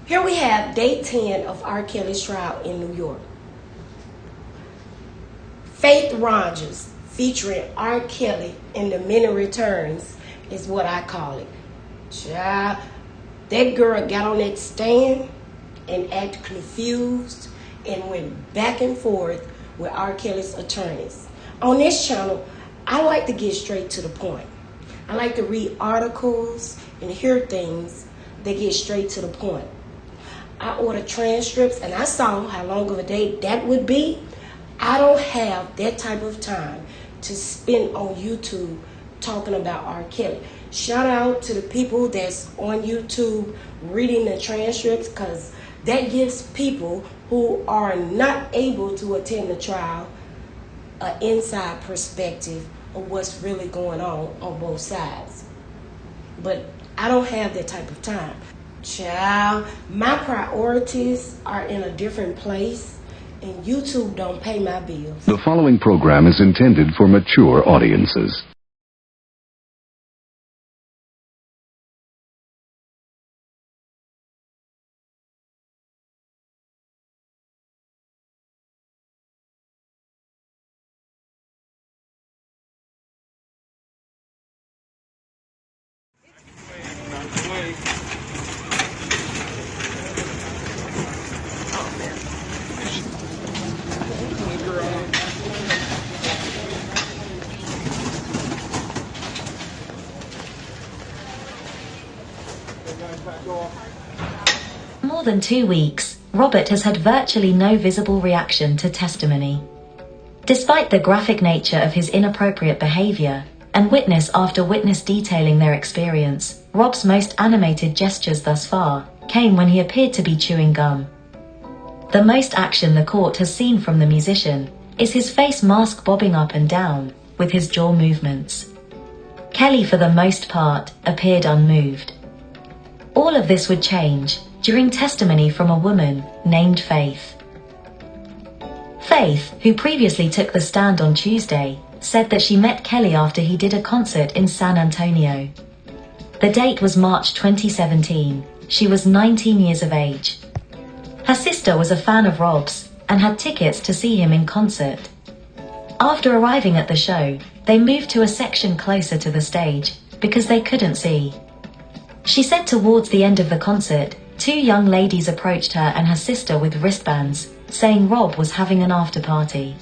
Here we have day 10 of R. Kelly's trial in New York. Faith Rodgers featuring R. Kelly in The Many Returns is what I call it. Child, that girl got on that stand and acted confused and went back and forth with R. Kelly's attorneys. On this channel, I like to get straight to the point. I like to read articles and hear things that get straight to the point. I order transcripts and I saw how long of a day that would be. I don't have that type of time to spend on YouTube talking about R. Kelly. Shout out to the people that's on YouTube reading the transcripts, because that gives people who are not able to attend the trial an inside perspective of what's really going on both sides. But I don't have that type of time. Child, my priorities are in a different place, and YouTube don't pay my bills. The following program is intended for mature audiences. More than 2 weeks, Robert has had virtually no visible reaction to testimony. Despite the graphic nature of his inappropriate behavior, and witness after witness detailing their experience, Rob's most animated gestures thus far came when he appeared to be chewing gum. The most action the court has seen from the musician is his face mask bobbing up and down with his jaw movements. Kelly, for the most part, appeared unmoved. All of this would change during testimony from a woman named Faith. Faith, who previously took the stand on Tuesday, said that she met Kelly after he did a concert in San Antonio. The date was March 2017. She was 19 years of age. Her sister was a fan of Rob's and had tickets to see him in concert. After arriving at the show, they moved to a section closer to the stage because they couldn't see. She said towards the end of the concert, 2 young ladies approached her and her sister with wristbands, saying Rob was having an after party.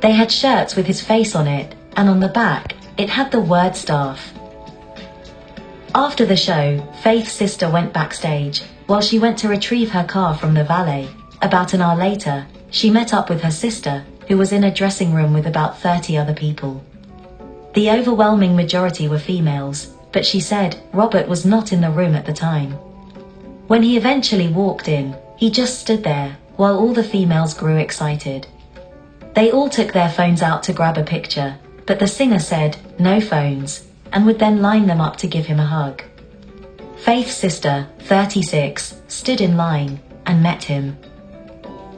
They had shirts with his face on it, and on the back, it had the word staff. After the show, Faith's sister went backstage, while she went to retrieve her car from the valet. About an hour later, she met up with her sister, who was in a dressing room with about 30 other people. The overwhelming majority were females, but she said Robert was not in the room at the time. When he eventually walked in, he just stood there, while all the females grew excited. They all took their phones out to grab a picture, but the singer said, "No phones," and would then line them up to give him a hug. Faith's sister, 36, stood in line and met him.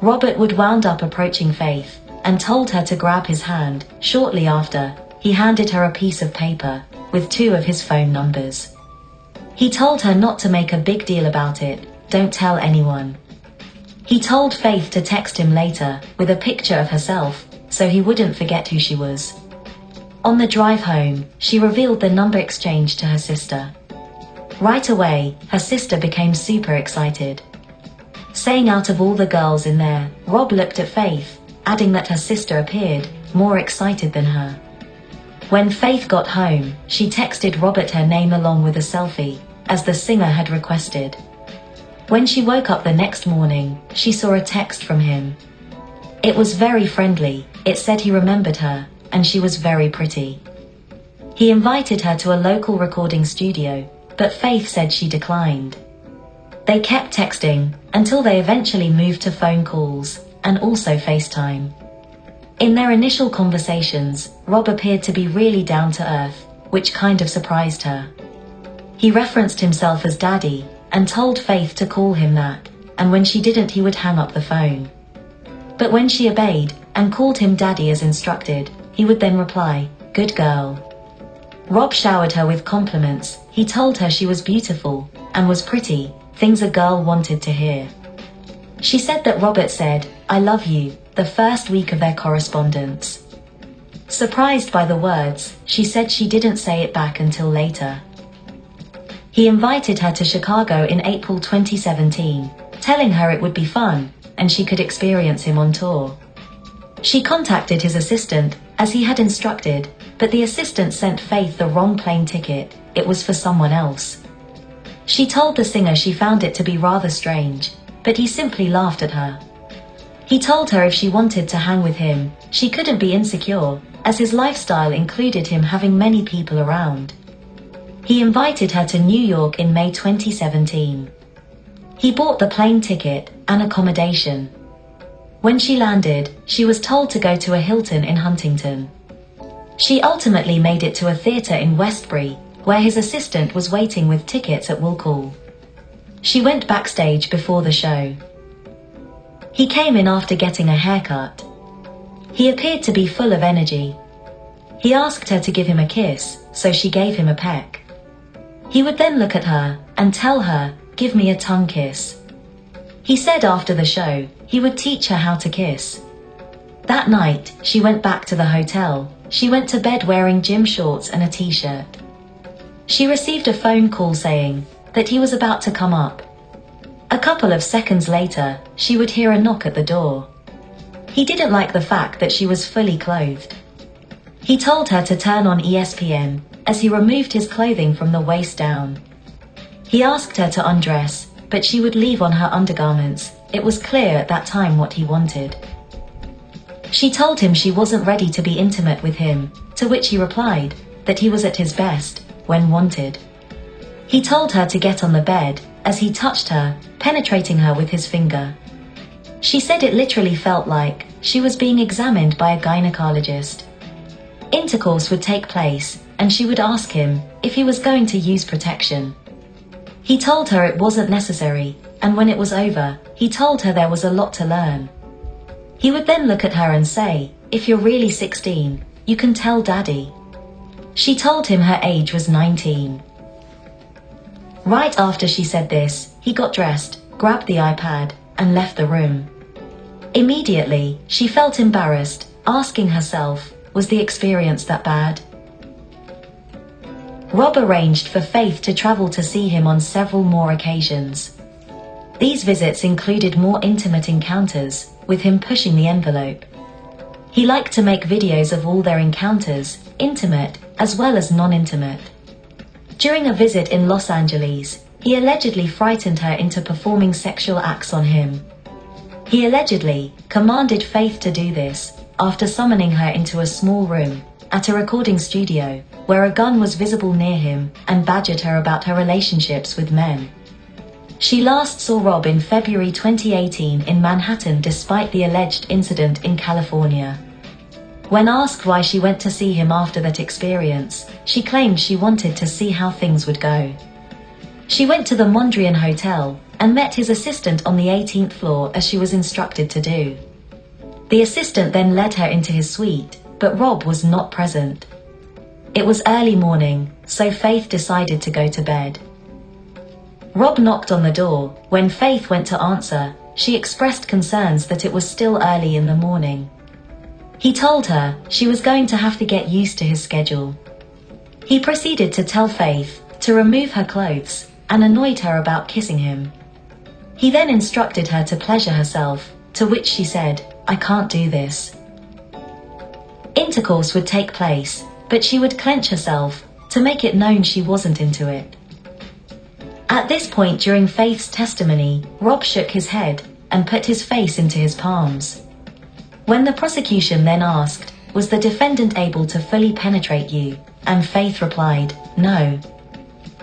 Robert would wound up approaching Faith and told her to grab his hand. Shortly after, he handed her a piece of paper with 2 of his phone numbers. He told her not to make a big deal about it, don't tell anyone. He told Faith to text him later with a picture of herself so he wouldn't forget who she was. On the drive home, she revealed the number exchanged to her sister. Right away, her sister became super excited, saying out of all the girls in there, Rob looked at Faith, adding that her sister appeared more excited than her. When Faith got home, she texted Robert her name along with a selfie, as the singer had requested. When she woke up the next morning, she saw a text from him. It was very friendly. It said he remembered her, and she was very pretty. He invited her to a local recording studio, but Faith said she declined. They kept texting until they eventually moved to phone calls and also FaceTime. In their initial conversations, Rob appeared to be really down to earth, which kind of surprised her. He referenced himself as Daddy and told Faith to call him that, and when she didn't he would hang up the phone. But when she obeyed and called him Daddy as instructed, he would then reply, "Good girl." Rob showered her with compliments. He told her she was beautiful and was pretty. things a girl wanted to hear. She said that Robert said, "I love you," the first week of their correspondence. Surprised by the words, she said she didn't say it back until later. He invited her to Chicago in April 2017, telling her it would be fun, and she could experience him on tour. She contacted his assistant, as he had instructed, but the assistant sent Faith the wrong plane ticket. It was for someone else. She told the singer she found it to be rather strange, but he simply laughed at her. He told her if she wanted to hang with him, she couldn't be insecure, as his lifestyle included him having many people around. He invited her to New York in May 2017. He bought the plane ticket and accommodation. When she landed, she was told to go to a Hilton in Huntington. She ultimately made it to a theater in Westbury, where his assistant was waiting with tickets at will call. She went backstage before the show. He came in after getting a haircut. He appeared to be full of energy. He asked her to give him a kiss, so she gave him a peck. He would then look at her and tell her, "Give me a tongue kiss." He said after the show, he would teach her how to kiss. That night, she went back to the hotel. She went to bed wearing gym shorts and a t-shirt. She received a phone call saying that he was about to come up. A couple of seconds later, she would hear a knock at the door. He didn't like the fact that she was fully clothed. He told her to turn on ESPN, as he removed his clothing from the waist down. He asked her to undress, but she would leave on her undergarments. It was clear at that time what he wanted. She told him she wasn't ready to be intimate with him, to which he replied that he was at his best when wanted. He told her to get on the bed, as he touched her, penetrating her with his finger. She said it literally felt like she was being examined by a gynecologist. Intercourse would take place, and she would ask him if he was going to use protection. He told her it wasn't necessary, and when it was over, he told her there was a lot to learn. He would then look at her and say, "If you're really 16, you can tell Daddy." She told him her age was 19. Right after she said this, he got dressed, grabbed the iPad, and left the room. Immediately, she felt embarrassed, asking herself, was the experience that bad? Rob arranged for Faith to travel to see him on several more occasions. These visits included more intimate encounters, with him pushing the envelope. He liked to make videos of all their encounters, intimate as well as non-intimate. During a visit in Los Angeles, he allegedly frightened her into performing sexual acts on him. He allegedly commanded Faith to do this after summoning her into a small room at a recording studio where a gun was visible near him and badgered her about her relationships with men. She last saw Rob in February 2018 in Manhattan despite the alleged incident in California. When asked why she went to see him after that experience, she claimed she wanted to see how things would go. She went to the Mondrian Hotel and met his assistant on the 18th floor as she was instructed to do. The assistant then led her into his suite, but Rob was not present. It was early morning, so Faith decided to go to bed. Rob knocked on the door. When Faith went to answer, she expressed concerns that it was still early in the morning. He told her she was going to have to get used to his schedule. He proceeded to tell Faith to remove her clothes and annoyed her about kissing him. He then instructed her to pleasure herself, to which she said, "I can't do this." Intercourse would take place, but she would clench herself to make it known she wasn't into it. At this point during Faith's testimony, Rob shook his head and put his face into his palms. When the prosecution then asked, "Was the defendant able to fully penetrate you?" and Faith replied, "No."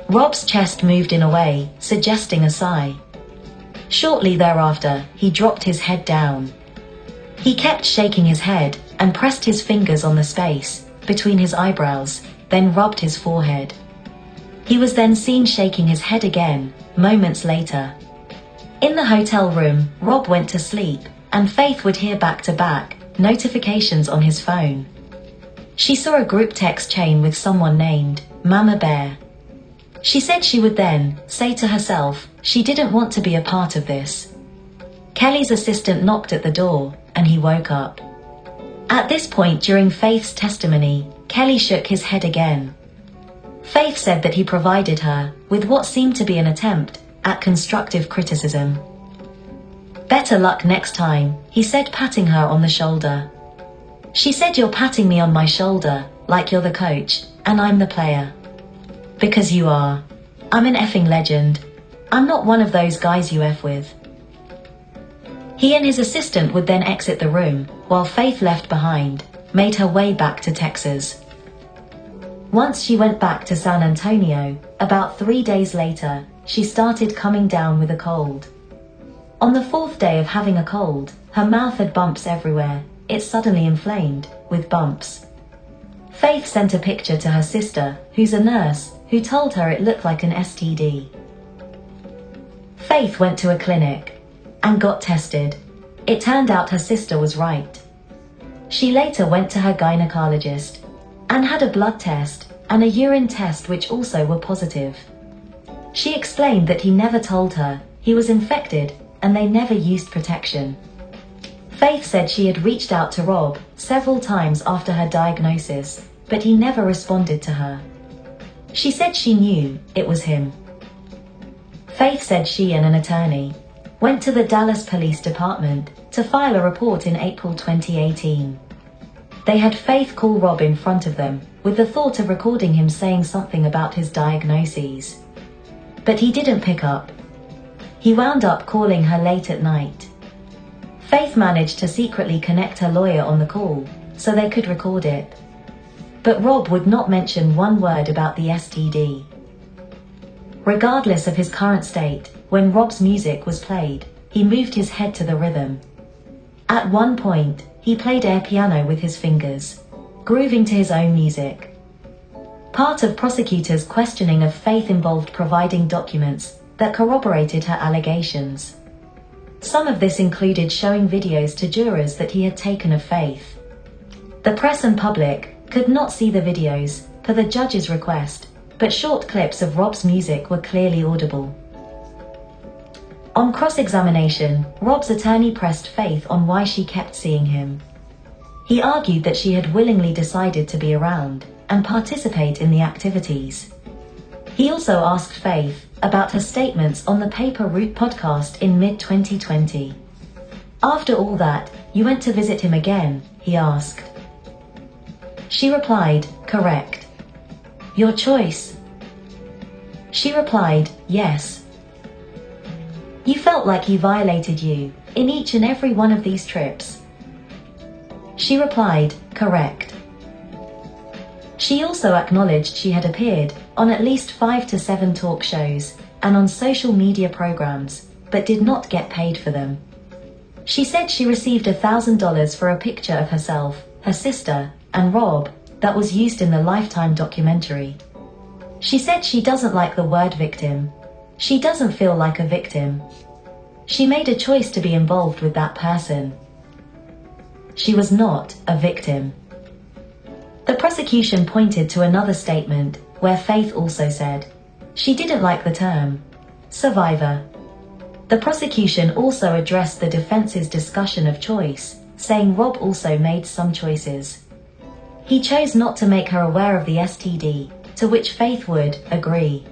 Rob's chest moved in a way, suggesting a sigh. Shortly thereafter, he dropped his head down. He kept shaking his head and pressed his fingers on the space between his eyebrows, then rubbed his forehead. He was then seen shaking his head again, moments later. In the hotel room, Rob went to sleep, and Faith would hear back-to-back notifications on his phone. She saw a group text chain with someone named Mama Bear. She said she would then say to herself she didn't want to be a part of this. Kelly's assistant knocked at the door, and he woke up. At this point during Faith's testimony, Kelly shook his head again. Faith said that he provided her with what seemed to be an attempt at constructive criticism. "Better luck next time," he said, patting her on the shoulder. She said, "You're patting me on my shoulder like you're the coach and I'm the player." "Because you are. I'm an effing legend. I'm not one of those guys you F with." He and his assistant would then exit the room, while Faith left behind, made her way back to Texas. Once she went back to San Antonio, about 3 days later, she started coming down with a cold. On the 4th day of having a cold, her mouth had bumps everywhere. It suddenly inflamed, with bumps. Faith sent a picture to her sister, who's a nurse, who told her it looked like an STD. Faith went to a clinic and got tested. It turned out her sister was right. She later went to her gynecologist and had a blood test and a urine test which also were positive. She explained that he never told her he was infected and they never used protection. Faith said she had reached out to Rob several times after her diagnosis, but he never responded to her. She said she knew it was him. Faith said she and an attorney went to the Dallas Police Department to file a report in April 2018. They had Faith call Rob in front of them, with the thought of recording him saying something about his diagnoses. But he didn't pick up. He wound up calling her late at night. Faith managed to secretly connect her lawyer on the call, so they could record it. But Rob would not mention one word about the STD. Regardless of his current state, when Rob's music was played, he moved his head to the rhythm. At one point, he played air piano with his fingers, grooving to his own music. Part of prosecutors' questioning of Faith involved providing documents that corroborated her allegations. Some of this included showing videos to jurors that he had taken of Faith. The press and public could not see the videos, per the judge's request, but short clips of Rob's music were clearly audible. On cross-examination, Rob's attorney pressed Faith on why she kept seeing him. He argued that she had willingly decided to be around and participate in the activities. He also asked Faith about her statements on the Paper Route podcast in mid-2020. "After all that, you went to visit him again?" he asked. She replied, "Correct." "Your choice?" She replied, "Yes." "You felt like he violated you in each and every one of these trips?" She replied, "Correct." She also acknowledged she had appeared on at least 5 to 7 talk shows and on social media programs, but did not get paid for them. She said she received $1,000 for a picture of herself, her sister, and Rob that was used in the Lifetime documentary. She said she doesn't like the word victim. She doesn't feel like a victim. She made a choice to be involved with that person. She was not a victim. The prosecution pointed to another statement where Faith also said she didn't like the term survivor. The prosecution also addressed the defense's discussion of choice, saying Rob also made some choices. He chose not to make her aware of the STD, to which Faith would agree.